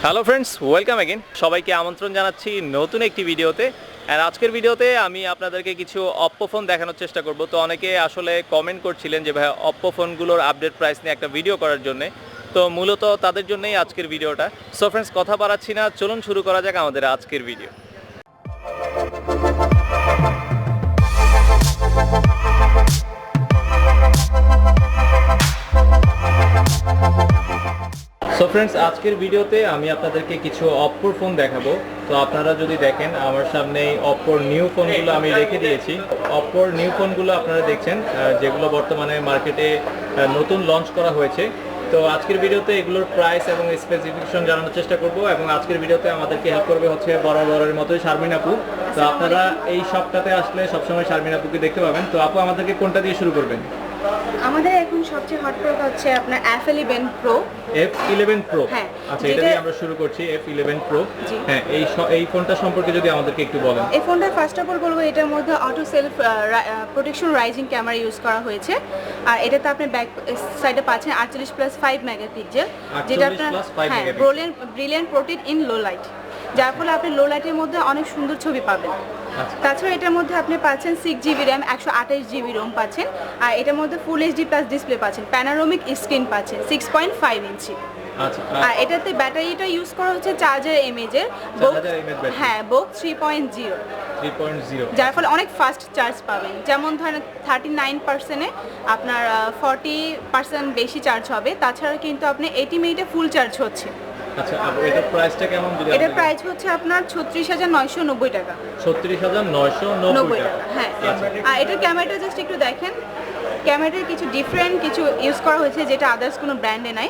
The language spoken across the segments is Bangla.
Hello friends, welcome again. সবাইকে আমন্ত্রণ জানাচ্ছি নতুন একটি ভিডিওতে। আর আজকের ভিডিওতে আমি আপনাদেরকে কিছু অপ্পো ফোন দেখানোর চেষ্টা করব। তো অনেকে আসলে কমেন্ট করছিলেন যে ভাই অপ্পো ফোনগুলোর আপডেট প্রাইস নিয়ে একটা ভিডিও করার জন্য। তো মূলত তাদের জন্যই আজকের ভিডিওটা। সো ফ্রেন্ডস, কথা বাড়াচ্ছি না, চলুন শুরু করা যাক আমাদের আজকের ভিডিও। সো ফ্রেন্ডস, আজকের ভিডিওতে আমি আপনাদেরকে কিছু অপ্পোর ফোন দেখাবো। তো আপনারা যদি দেখেন, আমার সামনে অপ্পোর নিউ ফোনগুলো আমি রেখে দিয়েছি। অপ্পোর নিউ ফোনগুলো আপনারা দেখছেন, যেগুলো বর্তমানে মার্কেটে নতুন লঞ্চ করা হয়েছে। তো আজকের ভিডিওতে এগুলোর প্রাইস এবং স্পেসিফিকেশন জানানোর চেষ্টা করব, এবং আজকের ভিডিওতে আমাদেরকে হেল্প করবে হচ্ছে বরাবরের মতোই শারমিন আপু। তো আপনারা এই শপটাতে আসলে সবসময় শারমিন আপুকে দেখতে পাবেন। তো আপু, আমাদেরকে কোনটা দিয়ে শুরু করবেন? আমাদের এখন সবচেয়ে হট প্রোডাক্ট হচ্ছে আপনার F11 Pro। F11 Pro, হ্যাঁ, আচ্ছা, এটা দিয়ে আমরা শুরু করছি। F11 Pro, হ্যাঁ, এই ফোনটা সম্পর্কে যদি আমাদেরকে একটু বলেন। এই ফোনটা ফার্স্ট অফ অল বলবো, এটার মধ্যে auto self protection rising camera use করা হয়েছে। আর এটাতে আপনি ব্যাক সাইডে পাচ্ছেন 48+5 মেগাপিক্সেল, যেটা আপনার হ্যাঁ brilliant protect in low light, যার ফলে আপনি লো লাইটের মধ্যে অনেক সুন্দর ছবি পাবেন। তাছাড়া এটার মধ্যে আপনি পাচ্ছেন 6GB র্যাম, 128GB রোম পাচ্ছেন। আর এটার মধ্যে ফুল HD প্লাস ডিসপ্লে পাচ্ছেন, প্যানোরামিক স্ক্রিন পাচ্ছেন 6.5 ইঞ্চি। আর এটাতে ব্যাটারিটা ইউজ করা হচ্ছে চার্জার এমএজের, হ্যাঁ, বোক 3.0, যার ফলে অনেক ফাস্ট চার্জ পাবেন। যেমন ধরেন 39%-এ আপনার 40% বেশি চার্জ হবে। তাছাড়া কিন্তু আপনি 80 মিনিটে ফুল চার্জ হচ্ছে। আচ্ছা, এটার প্রাইসটা কেমন? এটার প্রাইস হচ্ছে আপনার 36,990 টাকা। 36,990 টাকা, হ্যাঁ। আর এটার ক্যামেরাটা জাস্ট একটু দেখেন, ক্যামেরার কিছু ডিফারেন্ট কিছু ইউজ করা হয়েছে, যেটা আদার্স কোনো ব্র্যান্ডে নাই।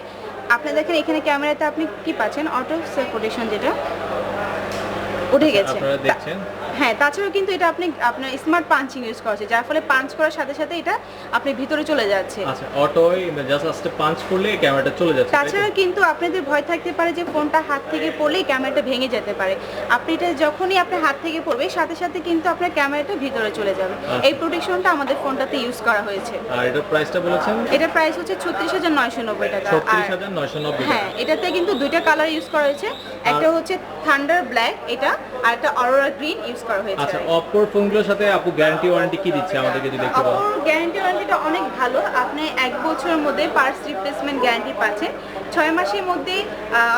আপনি দেখেন এখানে ক্যামেরাতে আপনি কি পাচ্ছেন, অটো সেলফ প্রোটেকশন, যেটা উঠে গেছে আপনারা দেখছেন। হ্যাঁ, তাছাড়াও কিন্তু এটা আপনার স্মার্ট পাঞ্চিং ইউজ করা হচ্ছে, যার ফলে পাঞ্চ করার সাথে সাথে এটা আপনি ভিতরে চলে যাচ্ছে। আচ্ছা, অটো জাস্ট পাঞ্চ করলে ক্যামেরাটা চলে যাচ্ছে। তাছাড়া কিন্তু আপনাদের ভয় থাকতে পারে যে ফোনটা হাত থেকে পড়লেই ক্যামেরাটা ভেঙে যেতে পারে। আপনি এটা যখনই আপনার হাত থেকে পড়বে, সাথে সাথে কিন্তু আপনার ক্যামেরাটা ভিতরে চলে যাবে। এই প্রোটেকশনটা আমাদের ফোনটাতে ইউজ করা হয়েছে। আর এটার প্রাইসটা বলেছেন? এটার প্রাইস হচ্ছে 36,990 টাকা। 36,990 টাকা। হ্যাঁ, এটাতে কিন্তু দুইটা কালার ইউজ করা হয়েছে, একটা হচ্ছে থান্ডার ব্ল্যাক এটা, আর একটা অরোরা গ্রিন ইউজ করা হয়েছে। আচ্ছা, অপ্পোর ফোনগুলোর সাথে আপু গ্যারান্টি ওয়ারেন্টি কি দিচ্ছে আমাদেরকে যদি একটু বলেন? অপ্পোর গ্যারান্টি ওয়ারেন্টিটা অনেক ভালো। আপনি 1 বছরের মধ্যে পার্টস রিপ্লেসমেন্ট গ্যারান্টি পাচ্ছেন, 6 মাসের মধ্যে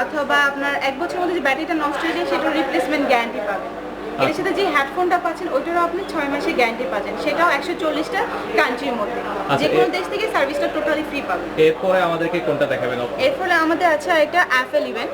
অথবা আপনার 1 বছরের মধ্যে যে ব্যাটারিটা নষ্ট হয়ে যায় সেটার রিপ্লেসমেন্ট গ্যারান্টি পাবেন। এর সাথে যে হেডফোনটা পাচ্ছেন ওইটারও আপনি 6 মাসের গ্যারান্টি পাচ্ছেন, সেটাও 140টা কান্ট্রির মধ্যে। যে কোনো দেশ থেকে সার্ভিসটা টোটালি ফ্রি পাবেন। এরপরে আমাদেরকে কোনটা দেখাবেন? এরপরে আমাদের আছে এটা F11।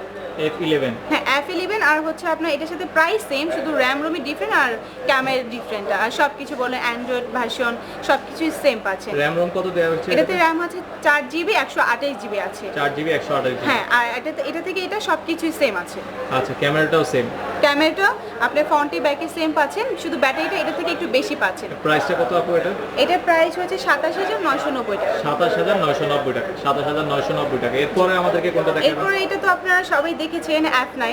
হ্যাঁ, F11, আর হচ্ছে আপনার এটার সাথে প্রাইস সেম, শুধু র্যাম রোমই ডিফারেন্ট আর ক্যামেরা ডিফারেন্ট, আর সবকিছু বলে অ্যান্ড্রয়েড ভার্সন সবকিছুই সেম পাচ্ছেন। র্যাম রোম কত দেওয়া হচ্ছে? এটাতে র্যাম আছে 4GB, 128GB আছে। 4GB 128GB, হ্যাঁ। আর এটা থেকে এটা সবকিছুই সেম আছে। আচ্ছা, ক্যামেরাটাও সেম? ক্যামেরাটা আপনি ফ্রন্টে ব্যাকে সেম পাচ্ছেন, শুধু ব্যাটারিটা এটা থেকে একটু বেশি পাচ্ছেন। প্রাইসটা কত আপু এটা? এটার প্রাইস হচ্ছে 27,990 টাকা। 27,990 টাকা, 27,990 টাকা। এরপরে আমাদেরকে কোনটা দেখাবেন? এরপরে এটা তো আপনারা সবাই দেখেছেন, F9।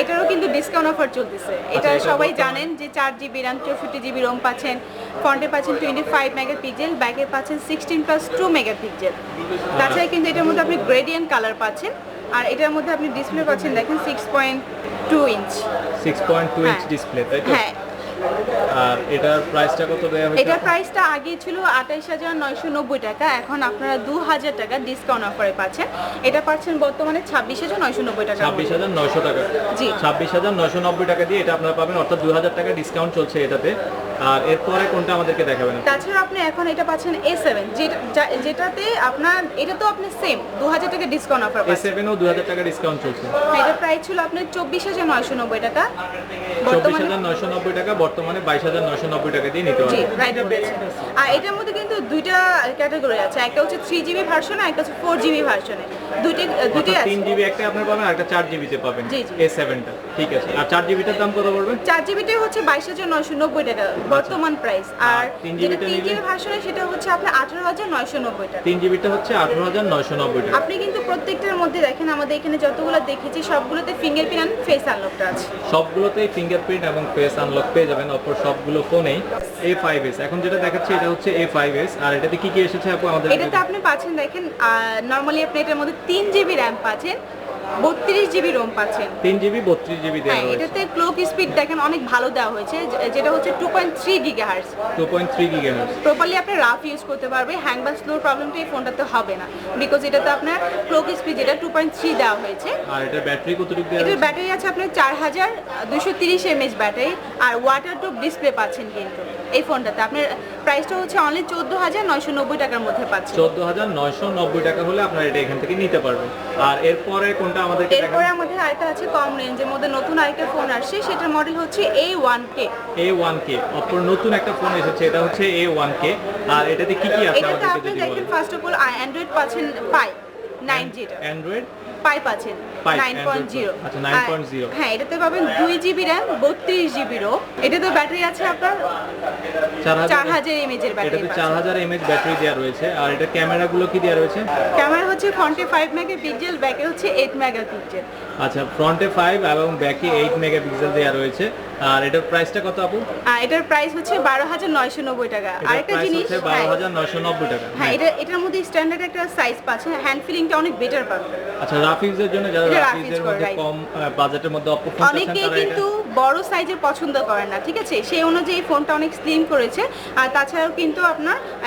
এটারও কিন্তু ডিসকাউন্ট অফার চলতেছে। এটা সবাই জানেন যে 4GB র্যাম, 64GB রোম পাচ্ছেন, ফ্রন্টে পাচ্ছেন 25 মেগাপিক্সেল, ব্যাকে পাচ্ছেন 16+2 মেগাপিক্সেল। তাছাড়া কিন্তু এটার মধ্যে আপনি গ্রেডিয়েন্ট কালার পাচ্ছেন, আর এটার মধ্যে আপনি ডিসপ্লে পাচ্ছেন দেখেন 6.2 ইঞ্চ। 6.2 ইঞ্চ ডিসপ্লে, তাই তো? হ্যাঁ। আর এটার প্রাইসটা কত দেয়া হয়েছে? এটার প্রাইসটা আগে ছিল 28,990 টাকা, এখন আপনারা 2,000 টাকা ডিসকাউন্ট অফারে পাচ্ছেন। এটা পাচ্ছেন বর্তমানে 26,990 টাকা। 26,900 টাকা। জি, 26,990 টাকা দিয়ে এটা আপনারা পাবেন, অর্থাৎ 2,000 টাকা ডিসকাউন্ট চলছে এটাতে। আর এরপরে কোনটা আমাদেরকে দেখাবেন? তাছাড়া আপনি এখন এটা পাচ্ছেন A7, যেটাতে আপনার এটা তো আপনি সেম 2,000 টাকা ডিসকাউন্ট অফার পাচ্ছেন। A7 ও 2,000 টাকা ডিসকাউন্ট চলছে। এটা প্রাইস ছিল আপনার 24,990 টাকা, 24,990 টাকা, বর্তমানে 22,990 টাকা দিয়ে নিতে পারবেন। জি, রাইট বলেছেন। আর এটার মধ্যে কিন্তু দুইটা ক্যাটাগরি আছে, একটা হচ্ছে 3GB ভার্সন আর একটা হচ্ছে 4GB ভার্সনে। দুইটাই আছে। 3GB একটা আপনারা পাবেন, আর একটা 4GB তে পাবেন। A7টা, ঠিক আছে। আর 4GBটার দাম কত পড়বে? 4GBটাই হচ্ছে 22,990 টাকা বর্তমান প্রাইস, আর 3GB ভার্সনে সেটা হচ্ছে আপনার 18,990 টাকা। 3GBটা হচ্ছে 18,990 টাকা। আপনি কিন্তু প্রত্যেকটার মধ্যে দেখেন, আমাদের এখানে যতগুলো দেখেছি সবগুলোতে ফিঙ্গারপ্রিন্ট এন্ড ফেস আনলকটা আছে। সবগুলোতেই ফিঙ্গারপ্রিন্ট এবং ফেস আনলক পেয়ে যাবেন অপর সবগুলো ফোনেই। A5s, এখন যেটা দেখাচ্ছি এটা হচ্ছে A5s। আর এটাতে কি কি এসেছে আপু আমাদের? এটাতে আপনি পাচ্ছেন দেখেন, নরমালি আপনি এটার মধ্যে 3GB র্যাম পাচ্ছেন, 32 জিবি রোম পাচ্ছেন। 3 জিবি 32 জিবি দেওয়া হ্যাঁ, হয়েছে। এটাতে ক্লক স্পিড দেখেন অনেক ভালো দেওয়া হয়েছে, যেটা হচ্ছে 2.3 গিগাহার্টজ। 2.3 গিগাহার্টজ। প্রপারলি আপনি রাফ ইউজ করতে পারবে, হ্যাং বা স্লোর প্রবলেমটা এই ফোনটাতে হবে না, বিকজ এটাতে আপনার ক্লক স্পিড যেটা 2.3 দেওয়া হয়েছে। আর এটার ব্যাটারি কতটুকু দেওয়া এটার হয়েছে? ব্যাটারি আছে আপনার 4230 mAh ব্যাটারি, আর ওয়াটারপ্রুফ ডিসপ্লে পাচ্ছেন কিন্তু এই ফোনটাতে। আপনার প্রাইসটা হচ্ছে অনলি 14,990 টাকার মধ্যে পাচ্ছেন। 14,990 টাকা হলে আপনারা এটা এখান থেকে নিতে পারবেন। আর এরপরে কোনটা আমাদেরকে এরপরে দেখাবেন? আমাদের আরেকটা আছে কম রেঞ্জের মধ্যে, নতুন আরেকটা ফোন আসছে, সেটার মডেল হচ্ছে A1K। A1K অপর নতুন একটা ফোন এসেছে, এটা হচ্ছে A1K। আর এটাতে কি কি আছে এটাতে আমাদেরকে আপনি যদি দেখেন বলেন? ফার্স্ট অফ অল অ্যান্ড্রয়েড পাচ্ছেন পাই 9 যেটা অ্যান্ড্রয়েড পাই পাচ্ছেন Pi, 9.0। আচ্ছা, 9.0 হ্যাঁ, এটাতে পাবেন 2 জিবি র্যাম 32 জিবি রোম। এটাতে ব্যাটারি আছে আপনার 4000 mAh এর ব্যাটারি। এটাতে 4000 mAh ব্যাটারি দেওয়া রয়েছে। আর এটা ক্যামেরাগুলো কি দেওয়া রয়েছে? ক্যামেরা হচ্ছে ফ্রন্টে 5 মেগাপিক্সেল, ব্যাকে হচ্ছে 8 মেগাপিক্সেল। আচ্ছা, ফ্রন্টে 5 এবং ব্যাকে 8 মেগাপিক্সেল দেওয়া রয়েছে। আর এটার প্রাইসটা কত আপু? এটার প্রাইস হচ্ছে 12,990 টাকা। আরেকটা জিনিস, 12,990 টাকা। হ্যাঁ, এটার মধ্যে স্ট্যান্ডার্ড একটা সাইজ পাচ্ছেন, হ্যান্ড ফিলিংটা অনেক বেটার পাবেন। আচ্ছা, রাফ ইউজের জন্য যারা এটা রাফ rough ইউজের use মধ্যে করে, কম বাজেটের মধ্যে অপো ফোন চাচ্ছেন অনেকেই তারা কিন্তু বড় সাইজের পছন্দ করেন না, ঠিক আছে, সেই অনুযায়ী ফোনটা অনেক স্লিম করেছে। আর তাছাড়াও কিন্তু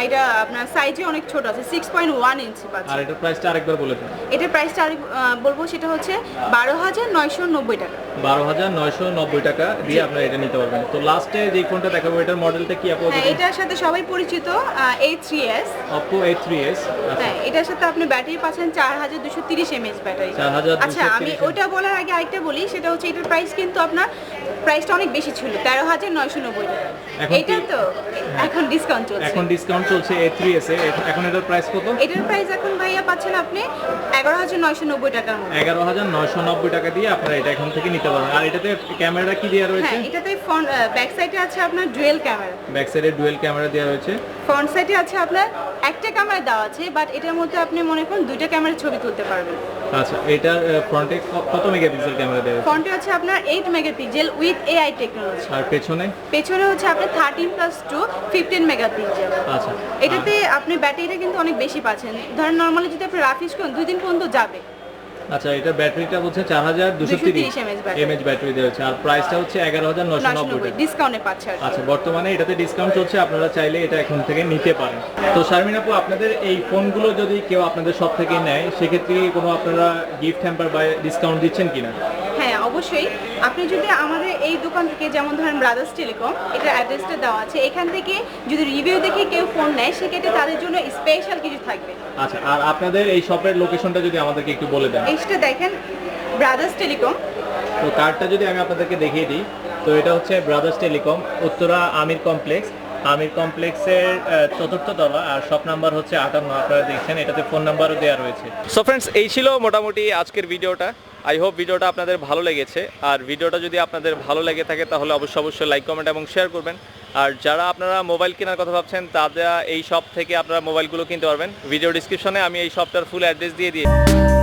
এটা আপনার সাইজে অনেক ছোট আছে, 6.1 ইঞ্চি আর পাচ্ছেন। এটার প্রাইসটা আরেকবার বলে দিন। এটার প্রাইসটা আরেক বলবো, সেটা হচ্ছে 12,990 টাকা। 12,990 টাকা দিয়ে আপনারা এটা নিতে পারবেন। তো লাস্টে যে ফোনটা দেখাবো এটার মডেলটা কি আপু? হ্যাঁ, এটার সাথে সবাই পরিচিত A3s। Oppo A3s। হ্যাঁ, এটার সাথে আপনি ব্যাটারি পাচ্ছেন 4230 mAh ব্যাটারি। 4230 আচ্ছা, আমি ওটা বলার আগে আরেকটা বলি, সেটা হচ্ছে এটার প্রাইস কিন্তু আপনার প্রাইসটা অনেক বেশি ছিল, 13,990 টাকা। এখন কি- এটা তো এখন ডিসকাউন্ট চলছে। এখন ডিসকাউন্ট চলছে A3s এ। এখন এটার প্রাইস কত? এটার প্রাইস এখন ভাইয়া পাচ্ছেন আপনি 11,990 টাকার মধ্যে। 11,990 টাকা দিয়ে আপনারা এটা এখান থেকে নিতে পারবেন। আর এটাতে ক্যামেরা কি দেওয়া রয়েছে? হ্যাঁ, এটাতে ফ্রন্ট ব্যাক সাইডে আছে আপনার ডুয়েল ক্যামেরা, ব্যাক সাইডে ডুয়েল ক্যামেরা দেওয়া রয়েছে। ফ্রন্ট সাইডে আছে আপনার একটা ক্যামেরা দেওয়া আছে, বাট এটার মধ্যে আপনি মনে করুন দুইটা ক্যামেরার ছবি তুলতে পারবেন। আচ্ছা, এটার ফ্রন্টে কত মেগাপিক্সেল ক্যামেরা দেওয়া রয়েছে? ফ্রন্টে আছে আপনার 8 মেগাপিক্সেল উইথ AI টেকনোলজি। আর পেছনে? পেছনে হচ্ছে আপনার 13+2 15 মেগাপিক্সেল। আচ্ছা, এটাতে আপনি ব্যাটারিটা কিন্তু অনেক বেশি পাচ্ছেন, ধরেন নরমালি যদি আপনি রাফ ইউজ করেন 2 দিন পর্যন্ত যাবে। আচ্ছা, এটার ব্যাটারিটা হচ্ছে 4230 mAh mAh ব্যাটারি দেওয়া হচ্ছে। আর প্রাইসটা হচ্ছে 11,990 টাকা। ডিসকাউন্টে পাচ্ছে আর কি। আচ্ছা, বর্তমানে এটাতে ডিসকাউন্ট চলছে, আপনারা চাইলে এটা এখন থেকে নিতে পারেন। তো শারমিন আপু, আপনাদের এই ফোনগুলো যদি কেউ আপনাদের সব থেকে নেয়, সেক্ষেত্রে কোনো আপনারা গিফট হ্যাম্পার বা ডিসকাউন্ট দিচ্ছেন কিনা? হ্যাঁ, অবশ্যই। আপনি যদি আমাদের এই দোকান থেকে, যেমন ধরেন ব্রাদার্স টেলিকম, এটা অ্যাড্রেসটা দেওয়া আছে, এখান থেকে যদি রিভিউ দেখে কেউ ফোন নেয়, সেক্ষেত্রে তাদের জন্য স্পেশাল কিছু থাকবে। আচ্ছা, আর আপনাদের এই শপের লোকেশনটা যদি আমাদেরকে একটু বলে দেন। এইটা দেখেন, ব্রাদার্স টেলিকম। তো কার্ডটা যদি আমি আপনাদেরকে দেখিয়ে দিই, তো এটা হচ্ছে ব্রাদার্স টেলিকম, উত্তরা আমির কমপ্লেক্স। আমির কমপ্লেক্সের 4th তলা, আর শপ নাম্বার হচ্ছে 58। আপনারা দেখছেন, এটাতে ফোন নাম্বারও দেওয়া রয়েছে। সো ফ্রেন্ডস, এই ছিল মোটামুটি আজকের ভিডিওটা। আই হোপ ভিডিওটা আপনাদের ভালো লেগেছে। আর ভিডিওটা যদি আপনাদের ভালো লেগে থাকে তাহলে অবশ্যই লাইক, কমেন্ট এবং শেয়ার করবেন। আর যারা আপনারা মোবাইল কেনার কথা ভাবছেন, তারা এই শপ থেকে আপনারা মোবাইলগুলো কিনতে পারবেন। ভিডিও ডিসক্রিপশনে আমি এই শপটার ফুল অ্যাড্রেস দিয়ে দিয়েছি।